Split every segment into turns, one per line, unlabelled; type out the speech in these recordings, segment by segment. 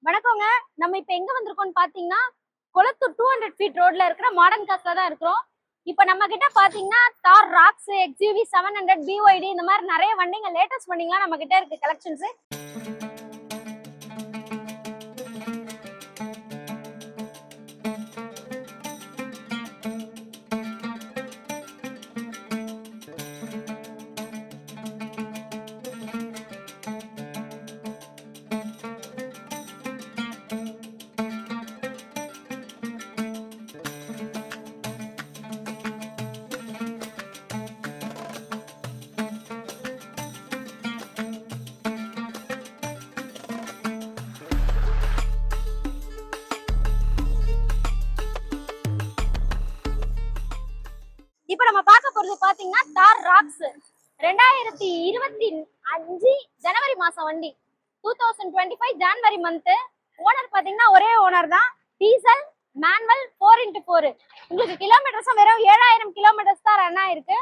வணக்கங்க. நம்ம இப்ப எங்க வந்திருக்கோம்னு பாத்தீங்கன்னா, கொளத்தூர் 200 ஃபீட் ரோட்ல இருக்கிற மாடர்ன் கார்ஸ்ல தான் இருக்கிறோம். இப்ப நம்ம கிட்ட பாத்தீங்கன்னா, தார் ராக்ஸ், XUV 700, BYD இந்த மாதிரி நிறைய வண்டிங்க லேட்டஸ்ட் வண்டிங்கலாம் நம்ம கிட்ட இருக்கு கலெக்ஷன்ஸ். இப்ப நம்ம பார்க்க போறது பாத்தீங்கன்னா தார் ராக்ஸ் 2025 ஜனவரி மாசம் வண்டி. 2025 ஜனவரி மந்த். ஓனர் பாத்தீங்கன்னா ஒரே ஓனர் தான். Diesel manual 4x4. உங்களுக்கு கிலோமீட்டர்ஸும் வெறும் 7000 கிலோமீட்டர்ஸ் தான் ரன் ஆயிருக்கு.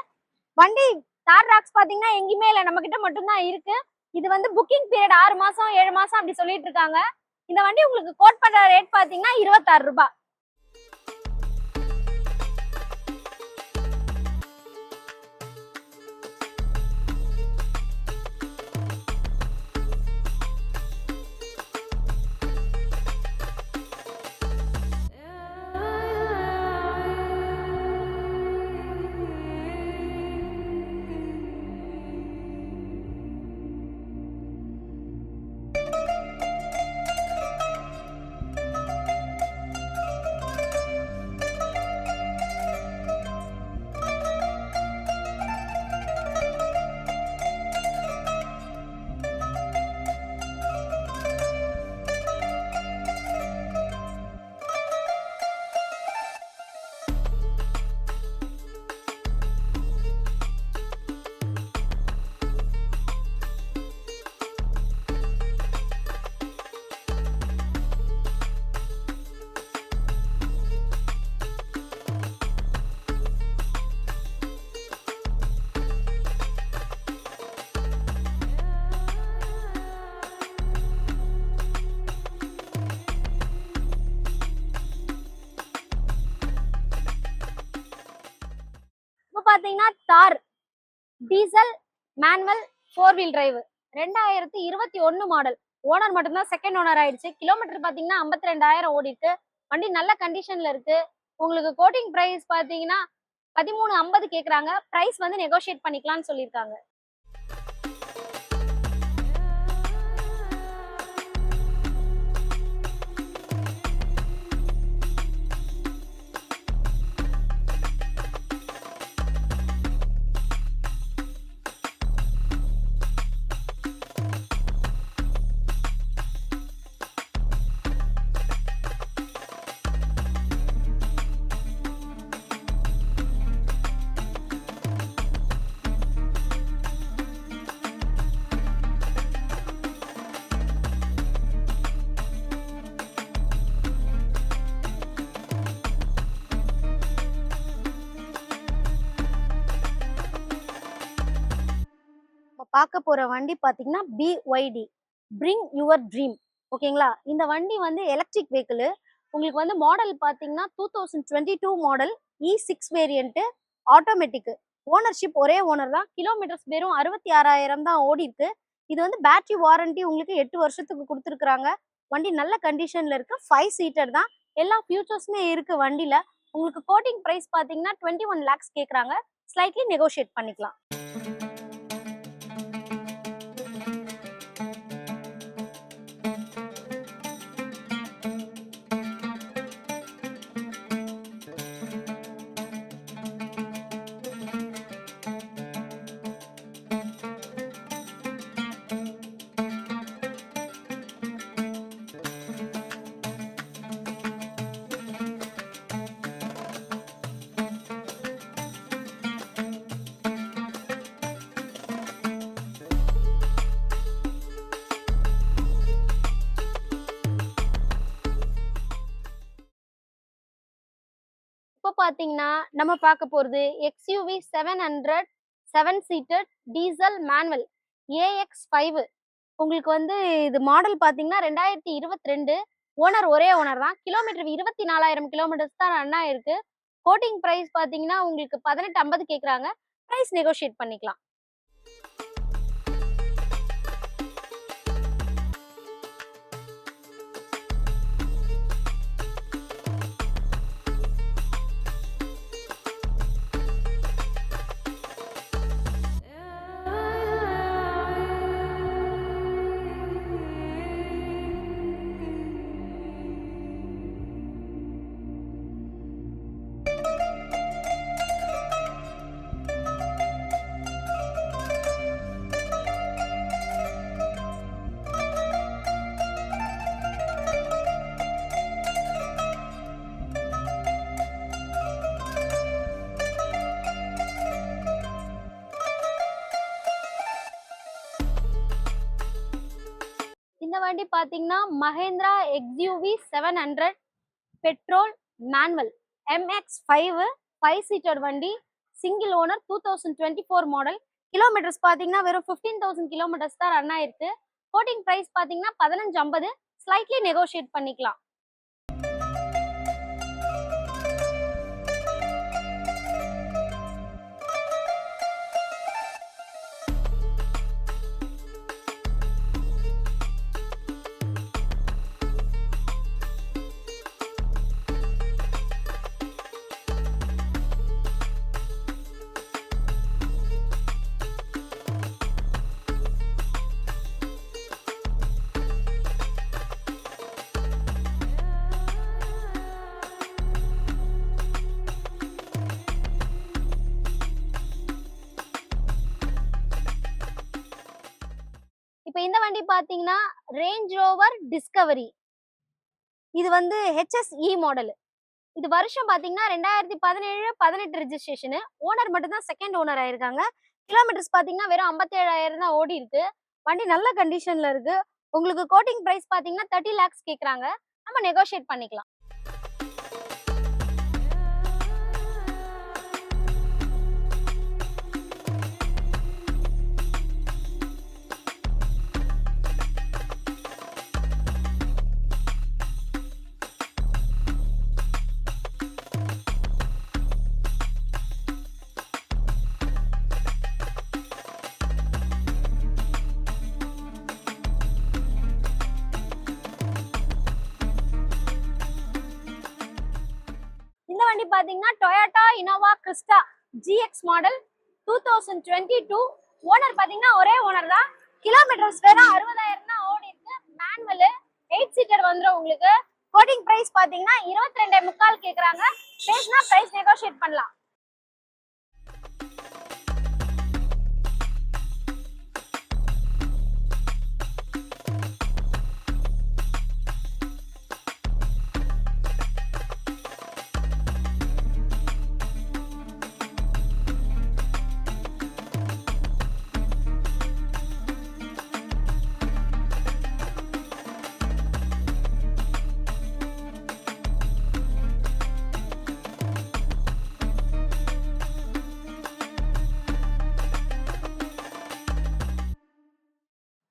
வண்டி தார் ராக்ஸ் பாத்தீங்கன்னா எங்கேயுமே இல்லை, நம்ம கிட்ட மட்டும்தான் இருக்கு. இது வந்து புக்கிங் பீரியட் 6 மாசம் 7 மாசம் அப்படி சொல்லிட்டு இருக்காங்க. இந்த வண்டி உங்களுக்கு கோட் பண்ற ரேட் பாத்தீங்கன்னா 26 ரூபாய். பாத்தீங்கன்னா Thar diesel manual 4 wheel drive 2021 model. Owner மட்டும்தான் செகண்ட் ஓனர் ஆயிடுச்சு. கிலோமீட்டர் பாத்தீங்கன்னா 52,000 ஓடி இருக்கு. வண்டி நல்ல கண்டிஷன்ல இருக்கு. உங்களுக்கு கோட்டிங் பிரைஸ் பாத்தீங்கன்னா 1350 கேக்குறாங்க. பிரைஸ் வந்து நெகோஷியேட் பண்ணிக்கலாம்னு சொல்லியிருக்காங்க. பார்க்க போற வண்டி பாத்தீங்கன்னா BYD பிரிங் யுவர் ட்ரீம். ஓகேங்களா? இந்த வண்டி வந்து எலக்ட்ரிக் வெஹிக்கிள். உங்களுக்கு வந்து மாடல் பாத்தீங்கன்னா 2022 model E6 variant automatic. Ownership ஒரே ஓனர் தான். கிலோமீட்டர்ஸ் வெறும் 66,000 தான் ஓடி இருக்கு. இது வந்து பேட்டரி வாரண்டி உங்களுக்கு 8 வருஷத்துக்கு கொடுத்துருக்காங்க. வண்டி நல்ல கண்டிஷன்ல இருக்கு. 5 சீட்டர் தான். எல்லா ஃபியூச்சர்ஸுமே இருக்கு வண்டியில. உங்களுக்கு கோட்டிங் பிரைஸ் பாத்தீங்கன்னா 21 lakhs கேக்குறாங்க. ஸ்லைட்லி நெகோஷியேட் பண்ணிக்கலாம். இப்போ பாத்தீங்கன்னா நம்ம பார்க்க போறது XUV 700 7 seated diesel manual AX5. உங்களுக்கு வந்து இது மாடல் பாத்தீங்கன்னா 2022. ஓனர் ஒரே ஓனர் தான். கிலோமீட்டர் 24,000 கிலோமீட்டர்ஸ் தான் ரன் ஆயிருக்கு. கோட்டிங் பிரைஸ் பாத்தீங்கன்னா உங்களுக்கு 1850 கேக்குறாங்க. பிரைஸ் நெகோஷியேட் பண்ணிக்கலாம். இந்த வண்டி பாத்தீங்கன்னா Mahindra XUV 700 petrol manual MX5 5 seater வண்டி, சிங்கிள் ஓனர், 2024 மாடல். கிலோமீட்டர்ஸ் பாத்தீங்கன்னா வெறும் 15,000 கிலோமீட்டர்ஸ் தான் ரன் ஆயிருக்கு. கோட்டிங் பிரைஸ் பாத்தீங்கன்னா 1550, ஸ்லைட்லி நெகோஷியேட் பண்ணிக்கலாம். இப்போ இந்த வண்டி பாத்தீங்கன்னா ரேஞ்ச் ரோவர் டிஸ்கவரி. இது வந்து HSE மாடல். இது வருஷம் பாத்தீங்கன்னா 2017-18 ரெஜிஸ்ட்ரேஷன். ஓனர் மட்டும் தான் செகண்ட் ஓனர் ஆயிருக்காங்க. கிலோமீட்டர்ஸ் பாத்தீங்கன்னா வெறும் 57,000 தான் ஓடி இருக்கு. வண்டி நல்ல கண்டிஷன்ல இருக்கு. உங்களுக்கு கோட்டிங் பிரைஸ் பாத்தீங்கன்னா 30 lakhs கேக்குறாங்க. நம்ம நெகோஷியேட் பண்ணிக்கலாம். இந்த வண்டி பாத்தீங்கன்னா Toyota Innova Crysta GX model 2022. Owner பாத்தீங்கன்னா ஒரே ஓனர் தான். கிலோமீட்டர்ஸ் வெறும் 60,000 தான் ஓடி இருக்கு. மேனுவல் 8 சீட்டர் வந்துடும் உங்களுக்கு. கோட்டிங் பிரைஸ் பாத்தீங்கன்னா 22.25 கேக்குறாங்க. பேசினா பிரைஸ் நெகோஷியேட் பண்ணலாம்.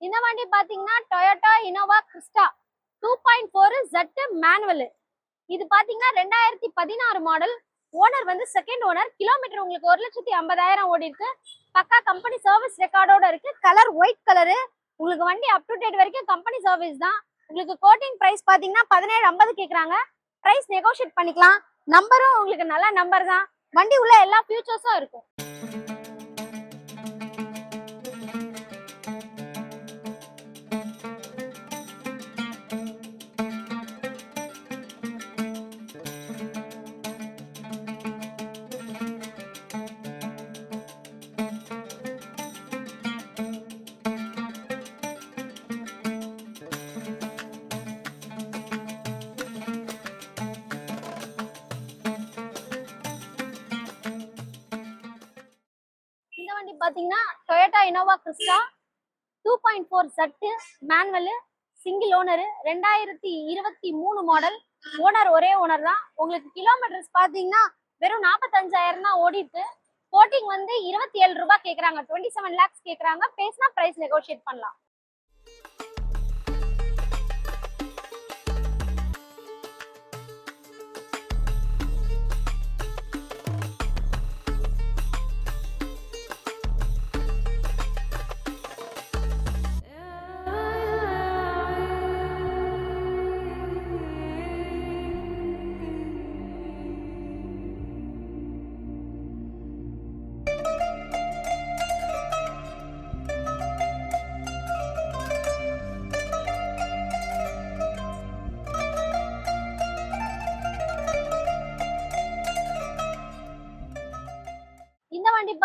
இந்த வண்டி பாத்தீங்கன்னா Toyota Innova Crysta 2.4 Z manual. இது பாத்தீங்கன்னா 2016 மாடல். ஓனர் வந்து செகண்ட் ஓனர். கிலோமீட்டர் உங்களுக்கு 1,50,000 ஓடி இருக்கு. பக்கா கம்பெனி சர்வீஸ் ரெக்கார்டோட இருக்கு. Colour white colour. உங்களுக்கு வண்டி அப் டு டேட் வரைக்கும் கம்பெனி சர்வீஸ் தான். உங்களுக்கு கோட்டிங் பிரைஸ் பாத்தீங்கன்னா 1750 கேக்குறாங்க. பிரைஸ் நெகோஷியேட் பண்ணிக்கலாம். நம்பரும் உங்களுக்கு நல்ல நம்பர் தான். வண்டி உள்ள எல்லா ஃபியூச்சர்ஸும் இருக்கும். இந்த வண்டி பாத்தீங்கன்னா Toyota Innova Crysta 2.4 Z manual, single owner, 2023 model. Owner ஒரே ஓனர் தான். உங்களுக்கு கிலோமீட்டர்ஸ் பாத்தீங்கன்னா வெறும் 45,000 தான் ஓடி இருக்கு. கோட்டிங் வந்து 27 ரூபாய் கேக்குறாங்க. 27 lakhs கேக்குறாங்க. பேசினா பிரைஸ் நெகோஷியேட் பண்ணலாம்.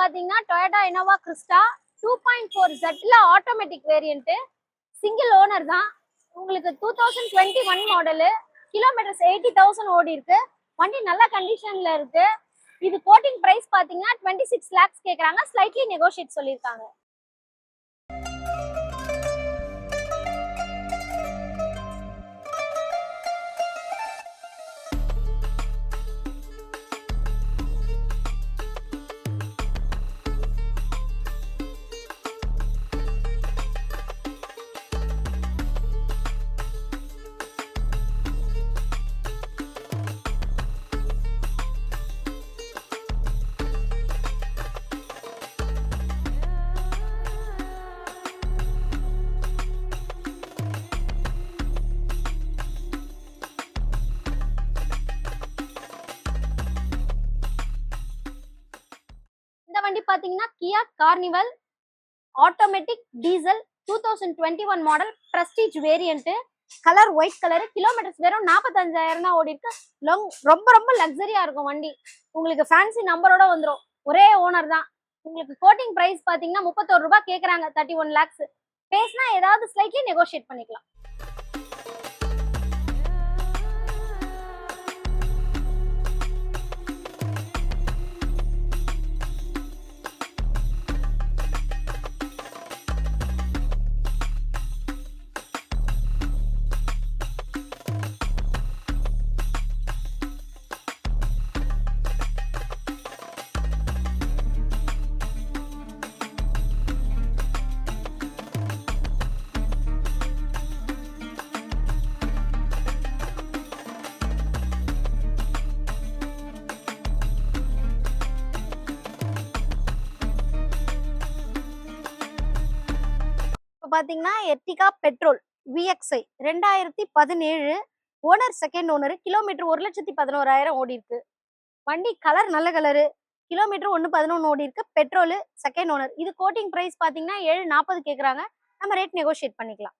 பாத்தீங்கன்னா டொயோட்டா இனோவா கிறிஸ்டா 2.4 ஜெட்ல ஆட்டோமேட்டிக் வேரியன்ட், சிங்கிள் ஓனர் தான். உங்களுக்கு 2021 மாடலு, கிலோமீட்டர்ஸ் 80,000 ஓடி இருக்கு. வண்டி நல்ல கண்டிஷன்ல இருக்கு. இது கோட்டிங் பிரைஸ் பாத்தீங்கன்னா 26 lakhs கேக்குறாங்க, ஸ்லைட்லி நெகோஷியேட் சொல்லிருக்காங்க. இந்த வண்டி பாத்தீங்கன்னா Kia Carnival automatic diesel 2021 model prestige variant, colour white colour, kilometres வெறும் 45,000 தான் ஓடி இருக்கு. ரொம்ப ரொம்ப லக்ஸரியா இருக்கும் வண்டி. உங்களுக்கு ஃபேன்சி நம்பரோட வந்துடும். ஒரே ஓனர் தான். உங்களுக்கு கோட்டிங் பிரைஸ் பாத்தீங்கன்னா 31 ரூபாய் கேக்குறாங்க, 31 lakhs. பேசினா ஏதாவது ஸ்லைட்லி நெகோஷியேட் பண்ணிக்கலாம். பாத்தீங்கன்னா Ertiga petrol VXI 2017, owner second owner, kilometre 1,11,000 ஓடி இருக்கு. வண்டி கலர் நல்ல கலரு, கிலோமீட்டர் 1,11 ஓடி இருக்கு. Petrol, second owner. இது கோட்டிங் பிரைஸ் பாத்தீங்கன்னா 740 கேக்குறாங்க. நம்ம ரேட் நெகோஷியேட் பண்ணிக்கலாம்.